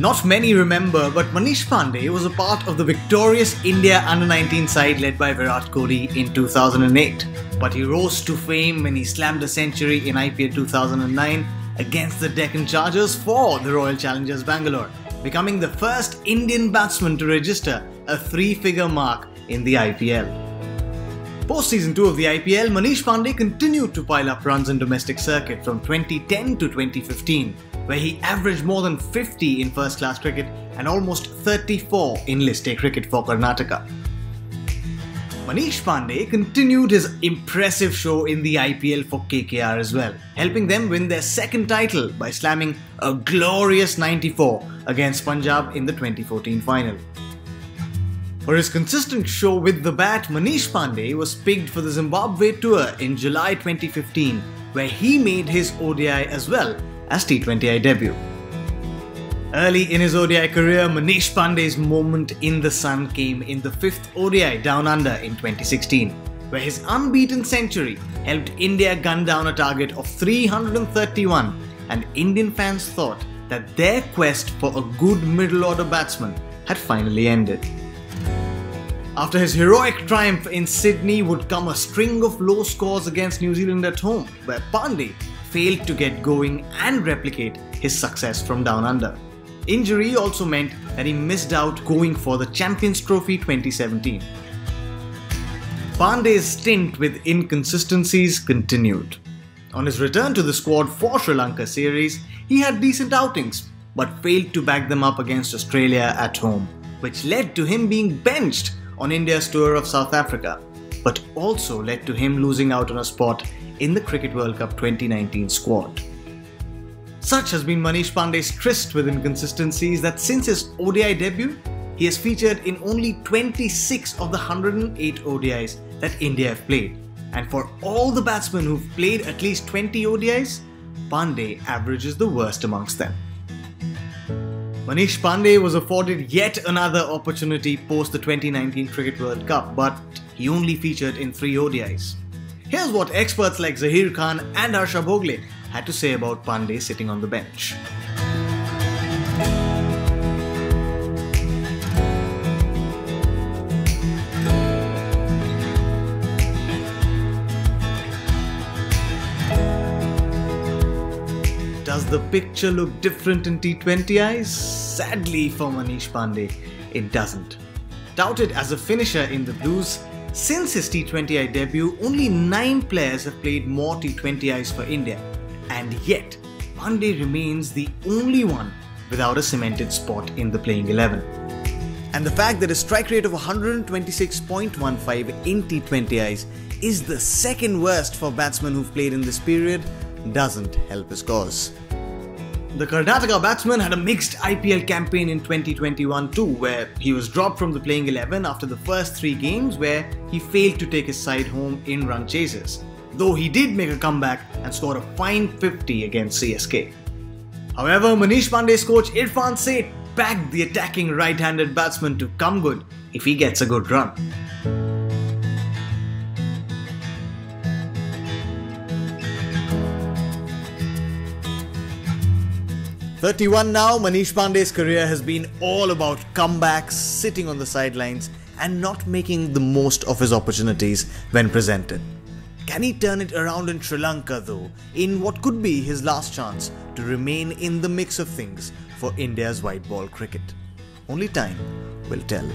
Not many remember, but Manish Pandey was a part of the victorious India under-19 side led by Virat Kohli in 2008. But he rose to fame when he slammed a century in IPL 2009 against the Deccan Chargers for the Royal Challengers Bangalore, becoming the first Indian batsman to register a three-figure mark in the IPL. Post-season 2 of the IPL, Manish Pandey continued to pile up runs in domestic circuit from 2010 to 2015, where he averaged more than 50 in first-class cricket and almost 34 in List A cricket for Karnataka. Manish Pandey continued his impressive show in the IPL for KKR as well, helping them win their second title by slamming a glorious 94 against Punjab in the 2014 final. For his consistent show with the bat, Manish Pandey was picked for the Zimbabwe tour in July 2015, where he made his ODI as well as T20I debut. Early in his ODI career, Manish Pandey's moment in the sun came in the 5th ODI Down Under in 2016, where his unbeaten century helped India gun down a target of 331, and Indian fans thought that their quest for a good middle-order batsman had finally ended. After his heroic triumph in Sydney would come a string of low scores against New Zealand at home, where Pandey failed to get going and replicate his success from Down Under. Injury also meant that he missed out going for the Champions Trophy 2017. Pandey's stint with inconsistencies continued. On his return to the squad for Sri Lanka series, he had decent outings, but failed to back them up against Australia at home, which led to him being benched on India's tour of South Africa, but also led to him losing out on a spot in the Cricket World Cup 2019 squad. Such has been Manish Pandey's tryst with inconsistencies that since his ODI debut, he has featured in only 26 of the 108 ODIs that India have played. And for all the batsmen who've played at least 20 ODIs, Pandey averages the worst amongst them. Manish Pandey was afforded yet another opportunity post the 2019 Cricket World Cup, but he only featured in 3 ODIs. Here's what experts like Zahir Khan and Harsha Bhogle had to say about Pandey sitting on the bench. Does the picture look different in T20 eyes? Sadly for Manish Pandey, it doesn't. Touted as a finisher in the Blues, since his T20I debut, only 9 players have played more T20Is for India, and yet Pandey remains the only one without a cemented spot in the playing 11. And the fact that his strike rate of 126.15 in T20Is is the second worst for batsmen who've played in this period doesn't help his cause. The Karnataka batsman had a mixed IPL campaign in 2021 too, where he was dropped from the playing 11 after the first 3 games where he failed to take his side home in run chases, though he did make a comeback and scored a fine 50 against CSK. However, Manish Pandey's coach Irfan Seth backed the attacking right-handed batsman to come good if he gets a good run. "31 now, Manish Pandey's career has been all about comebacks, sitting on the sidelines and not making the most of his opportunities when presented. Can he turn it around in Sri Lanka though, in what could be his last chance to remain in the mix of things for India's white ball cricket? Only time will tell."